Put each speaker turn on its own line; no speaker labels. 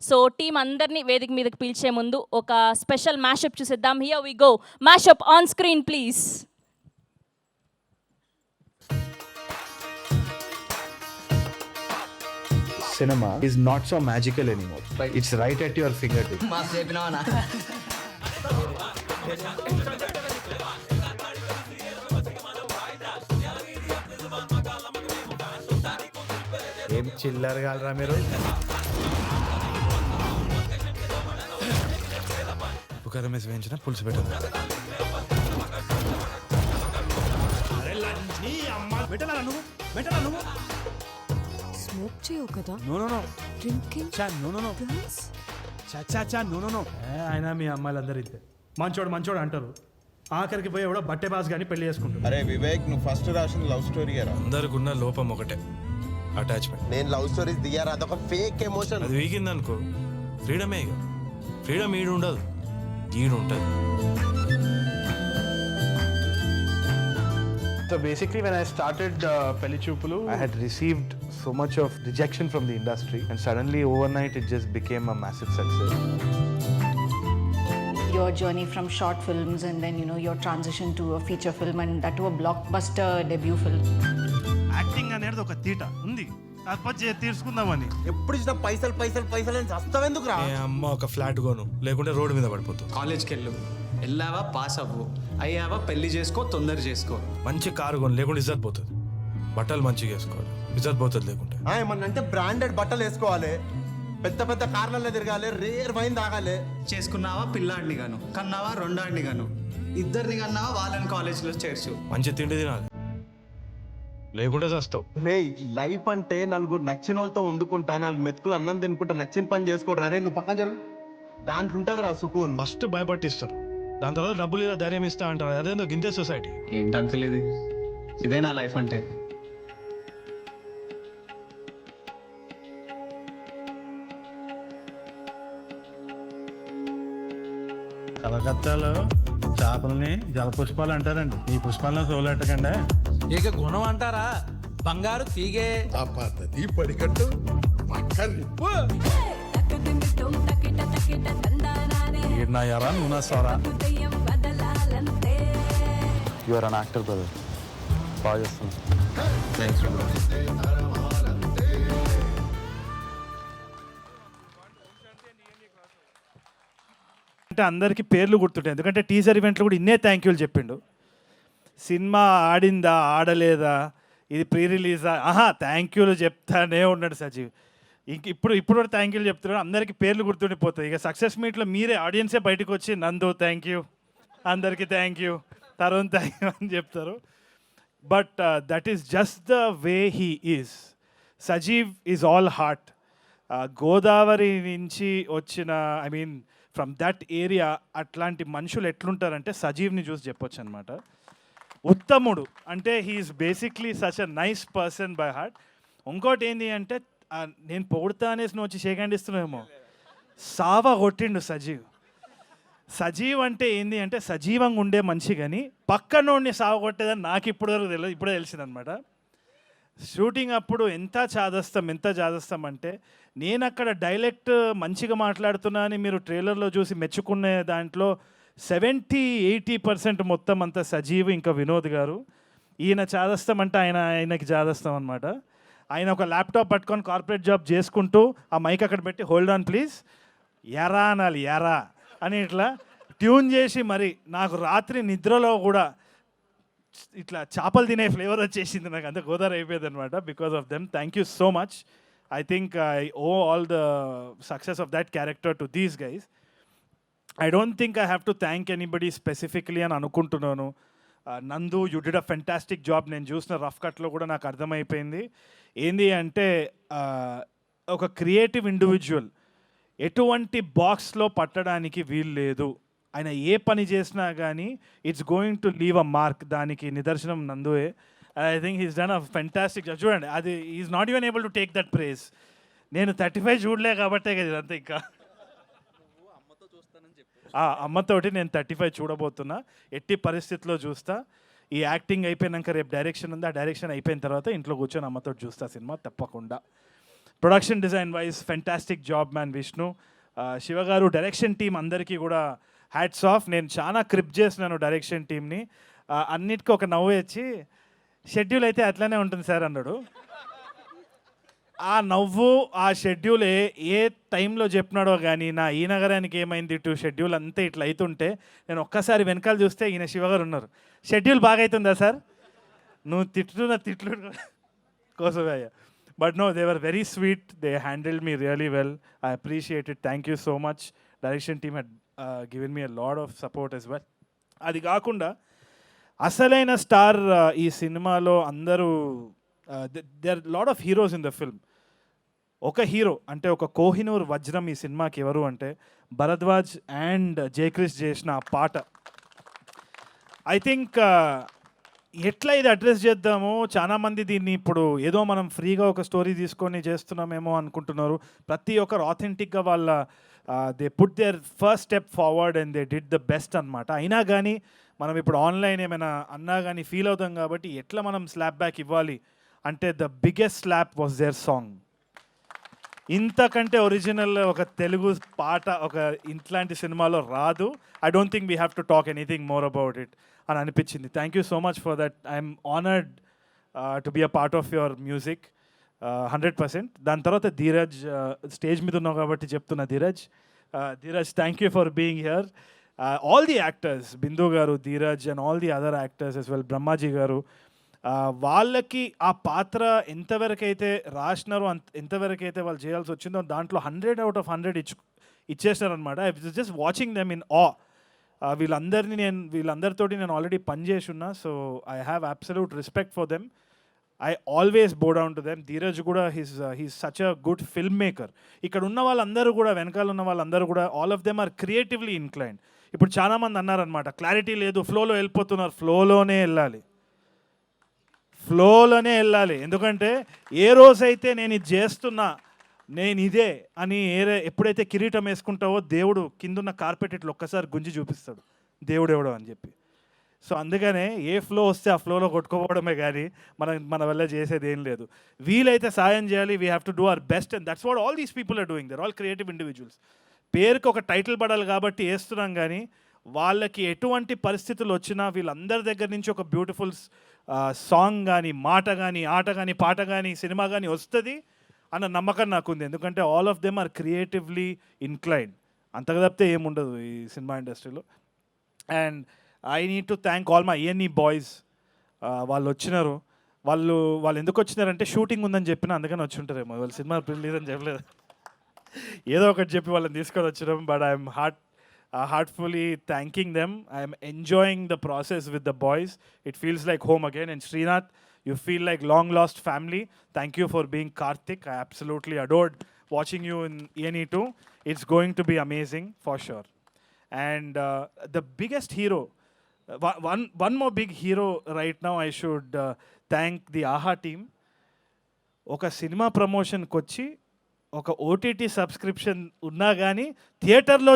So team అందరినీ వేదిక మీదకి పిలిచే ముందు ఒక స్పెషల్ మ్యాషప్ చూసేద్దాం. Here we go. Mashup on screen please.
Cinema is not so magical anymore. Right. It's right at your fingertips. ఏం చిల్లర్ కాలరా మీరు? ఉపకారం వేసి వేయించిన పులుసు పెట్టదు.
స్మోక్ చేయవు కదా.
No
drinking girls.
నో ఆయన మీ అమ్మాయిలందరూ ఇద్దే మంచోడు అంటారు. ఆఖరికి పోయి ఎవడో బట్టే బాస్ గాని పెళ్లి చేసుకుంటారు.
అరే వివేక్, నువ్వు ఫస్ట్ రాసిన లవ్ స్టోరీ రా.
అందరికి ఉన్న లోపం ఒకటే, అటాచ్మెంట్.
నేను లవ్ స్టోరీస్ దిగారా, అదొక ఫేక్ ఎమోషన్.
అది వీగింది అనుకో, ఫ్రీడమే. ఇక ఫ్రీడమ్ ఈడు ఉండదు, ఈడు ఉంటుంది.
So basically when I started Pelli Choopulu, I had received so much of rejection from the industry, and suddenly overnight it just became a massive success.
Your journey from short films and then your transition to a feature film and that to a blockbuster debut film.
Acting అనేది ఒక theta ఉంది, కాకపోతే తీర్చుకుందామని.
ఎప్పుడు ఇచ్చిన పైసలు అని చస్తావెందుకు రా.
ఏ అమ్మ ఒక ఫ్లాట్ కొను, లేకుంటే రోడ్డు మీద పడిపోతావు.
కాలేజ్కి వెళ్ళు, వెళ్ళావా పాస్ అవ్వు, అయ్యావా పెళ్లి చేసుకో, తొందర చేసుకో.
మంచి కారు కొను, లేకుంటే ఇజ్జత్ పోతుంది. బట్టలు మంచిగా వేసుకోవాలి, ఇజ్జత్ పోతుంది లేకుంటే.
ఏమన్నంటే బ్రాండెడ్ బట్టలు వేసుకోవాలి, పెద్ద పెద్ద కార్లలో తిరగాలి, రేర్ వైన్ తాగాలి.
చేసుకున్నావా పిల్లాడిని గాను, కన్నావా రెండాడిని గాను, ఇద్దరిని కన్నావా వాళ్ళని కాలేజ్లో చేర్చు.
మంచి తిండి తినాలి, లేకుంటే చస్తావు.
లైఫ్ అంటే నలుగురు నచ్చిన వాళ్ళతో వండుకుంటా, నాలుగు మెతుకులు అన్నం తినుకుంటా, నచ్చిన పని చేసుకోవడం. అరే నువ్వు పక్కన జరుగు, దాంట్లో ఉంటుంది రా సుకూన్.
ఫస్ట్ భయపట్టిస్తారు, దాని తర్వాత డబ్బులు ఇలా ధైర్యం ఇస్తా అంటారు. అదేందో గింతే సొసైటీ.
ఏంటంటే ఇదే నా లైఫ్ అంటే.
కలకత్తాలో చేపలని జలపుష్పాలు అంటారండి. ఈ పుష్పాలను తోలెట్టకండి.
ఇక గుణం అంటారా, బంగారు తీగే.
ఆ పద్ధతి పడికట్టు పక్క నిప్పు.
నా ఎరా నువ్వు నా స్వరా. You are an actor brother, బాగా చేస్తుంది. అంటే అందరికీ పేర్లు గుర్తుంటాయి, ఎందుకంటే టీజర్ ఈవెంట్లో కూడా ఇన్నే థ్యాంక్ యూలు చెప్పిండు. సినిమా ఆడిందా ఆడలేదా, ఇది ప్రీ రిలీజా, థ్యాంక్ యూలు చెప్తానే ఉన్నాడు సజీవ్. ఇప్పుడు కూడా థ్యాంక్ యూలు చెప్తున్నాడు. అందరికీ పేర్లు గుర్తుండిపోతాయి. ఇక సక్సెస్ మీట్లో మీరే ఆడియన్సే బయటకు వచ్చి నందు థ్యాంక్ యూ, అందరికీ thank you, Tarun thank you అని చెప్తారు. But that is just the way he is. Sajeev is all heart. Godavari నుంచి వచ్చిన, I mean from that area, అట్లాంటి మనుషులు ఎట్లుంటారంటే సజీవ్ని చూసి చెప్పొచ్చు అనమాట. ఉత్తముడు అంటే he is basically such a nice person by heart. ఇంకోటి ఏంటి అంటే, నేను పొగుడుతా అనేసి నువ్వు వచ్చి షేక్ హ్యాండ్ ఇస్తున్నావేమో, సావా కొట్టిండు సజీవ్. సజీవ్ అంటే ఏంది అంటే సజీవంగా ఉండే మనిషి, కానీ పక్కనోడిని సావ కొట్టేదని నాకు ఇప్పుడే తెలిసింది అనమాట. షూటింగ్ అప్పుడు ఎంత చాదస్తాం అంటే, నేను అక్కడ డైలెక్ట్ మంచిగా మాట్లాడుతున్నా అని మీరు ట్రైలర్లో చూసి మెచ్చుకునే దాంట్లో 70-80% మొత్తం అంతా సజీవ్ ఇంకా వినోద్ గారు. ఈయన చాదస్తాం అంటే ఆయనకి చాదస్తాం అనమాట. ఆయన ఒక ల్యాప్టాప్ పట్టుకొని కార్పొరేట్ జాబ్ చేసుకుంటూ ఆ మైక్ అక్కడ పెట్టి హోల్డ్ ఆన్ ప్లీజ్, ఎరా అనాలి, ఎరా అని ఇట్లా ట్యూన్ చేసి, మరి నాకు రాత్రి నిద్రలో కూడా ఇట్లా చేపలు తినే ఫ్లేవర్ వచ్చేసింది. నాకు అంత గోదావరి అయిపోయింది అనమాట because of them. Thank you so much. I think I owe all the success of that character to these guys. I don't think I have to thank anybody specifically అని అనుకుంటున్నాను. Nandu, you did a fantastic job. నేను చూసిన rough కట్లో కూడా నాకు అర్థమైపోయింది ఏంది అంటే, ఒక క్రియేటివ్ ఇండివిజువల్ ఎటువంటి బాక్స్లో పట్టడానికి వీలు లేదు. ఆయన ఏ పని చేసినా కానీ it's going to leave a mark. దానికి నిదర్శనం నందువే. I think he's done a fantastic job. చూడండి, అది is not even able to take that prize. నేను 35 చూడలే కాబట్టే కదా ఇదంతా. ఇంకా అమ్మతోటి నేను 35 చూడబోతున్నా, ఎట్టి పరిస్థితిలో చూస్తా. ఈ యాక్టింగ్ అయిపోయినాక రేపు డైరెక్షన్ ఉంది, ఆ డైరెక్షన్ అయిపోయిన తర్వాత ఇంట్లో కూర్చొని అమ్మతో చూస్తా సినిమా తప్పకుండా. Production design wise fantastic job man Vishnu. Shiva గారు డైరెక్షన్ టీం అందరికీ కూడా హ్యాట్స్ ఆఫ్. నేను చాలా క్రిప్ చేసినాను డైరెక్షన్ టీమ్ని. అన్నిటికీ ఒక నవ్వు వచ్చి షెడ్యూల్ అయితే అట్లనే ఉంటుంది సార్ అన్నాడు. ఆ నవ్వు ఆ షెడ్యూల్ ఏ టైంలో చెప్పినాడో కానీ ఈ నగరానికి ఏమైంది ఇటు షెడ్యూల్ అంతా ఇట్లా అవుతుంటే నేను ఒక్కసారి వెనకాల చూస్తే ఈయన శివగారు ఉన్నారు. షెడ్యూల్ బాగా అవుతుందా సార్? నువ్వు తిట్టున్న తిట్లు కోసమే అయ్యా. But no, they were very sweet, they handled me really well. I appreciate it. Thank you so much. Direction team had given me a lot of support as well. అది కాకుండా అసలైన star ఈ సినిమాలో అందరూ they are lot of heroes in the film. ఒక hero అంటే ఒక కోహినూర్ వజ్రం ఈ సినిమాకి ఎవరు అంటే భరద్వాజ్ అండ్ జయక్రిష్ చేసిన ఆ పాట. ఐ థింక్ ఎట్లా ఇది అడ్రస్ చేద్దామో చాలామంది దీన్ని ఇప్పుడు ఏదో మనం ఫ్రీగా ఒక స్టోరీ తీసుకొని చేస్తున్నామేమో అనుకుంటున్నారు. ప్రతి ఒక్కరు ఆథెంటిక్గా వాళ్ళ they put their first step forward and they did the best అనమాట. అయినా కానీ మనం ఇప్పుడు ఆన్లైన్ ఏమైనా అన్నా కానీ ఫీల్ అవుతాం కాబట్టి ఎట్లా మనం స్లాప్ బ్యాక్ ఇవ్వాలి అంటే the biggest slap was their song. ఇంతకంటే ఒరిజినల్ ఒక తెలుగు పాట ఒక ఇట్లాంటి సినిమాలో రాదు. I don't think we have to talk anything more about it అని అనిపించింది. Thank you so much for that. I'm honoured to be a part of your music 100%. దాని తర్వాత ధీరజ్ స్టేజ్ మీద ఉన్నావు కాబట్టి చెప్తున్నా. Dheeraj thank you for being here. All the actors, Bindu garu, Dheeraj and all the other actors as well, Brahmaji గారు, వాళ్ళకి ఆ పాత్ర ఎంతవరకైతే రాసినారో ఎంతవరకైతే వాళ్ళు చేయాల్సి వచ్చిందో దాంట్లో 100 out of 100 ఇచ్చేసినారనమాట. I was just watching them in awe. వీళ్ళందరితోటి నేను ఆల్రెడీ పనిచేసి ఉన్నా. So I have absolute respect for them. I always bow down to them. Dheeraj కూడా he's such a good film maker. ఇక్కడ ఉన్న వాళ్ళందరూ కూడా, వెనకాల ఉన్న వాళ్ళందరూ కూడా, all of them are creatively inclined. ఇప్పుడు చాలామంది అన్నారనమాట క్లారిటీ లేదు, ఫ్లోలో వెళ్ళిపోతున్నారు. ఫ్లోలోనే వెళ్ళాలి. ఎందుకంటే ఏ రోజైతే నేను ఇది చేస్తున్నా, నేను ఇదే అని ఎప్పుడైతే కిరీటం వేసుకుంటావో దేవుడు కిందున్న కార్పెట్ ఇట్లా ఒక్కసారి గుంజి చూపిస్తాడు దేవుడు ఎవడో అని చెప్పి. సో అందుకనే ఏ ఫ్లో వస్తే ఆ ఫ్లోలో కొట్టుకోవడమే కానీ మన వల్ల చేసేది ఏం లేదు. వీలైతే సాయం చేయాలి. We have to do our best and that's what all these people are doing. They're all creative individuals. పేరుకి ఒక టైటిల్ పడాలి కాబట్టి వేస్తున్నాం కానీ వాళ్ళకి ఎటువంటి పరిస్థితులు వచ్చినా వీళ్ళందరి దగ్గర నుంచి ఒక బ్యూటిఫుల్ సాంగ్ కానీ, మాట కానీ, ఆట కానీ, పాట కానీ, సినిమా కానీ వస్తుంది అన్న నమ్మకం నాకుంది. ఎందుకంటే all of them are creatively inclined. అంతగా తప్పితే ఏముండదు ఈ సినిమా ఇండస్ట్రీలో. And I need to thank all my A&E boys. వాళ్ళు వచ్చినారు. వాళ్ళు ఎందుకు వచ్చినారంటే షూటింగ్ ఉందని చెప్పిన అందుకని వచ్చి ఉంటారేమో. వాళ్ళు సినిమా రిలీజ్ అని చెప్పలేదు, ఏదో ఒకటి చెప్పి వాళ్ళని తీసుకొని వచ్చినాం. But I'm heartfully thanking them. I am enjoying the process with the boys. It feels like home again. And Srinath, you feel like long lost family. Thank you for being Karthik. I absolutely adored watching you in A&E 2. It's going to be amazing for sure. And the biggest hero, one more big hero right now, I should thank the AHA team. Oka cinema promotion kochi ఒక OTT subscription ఉన్నా కానీ థియేటర్లో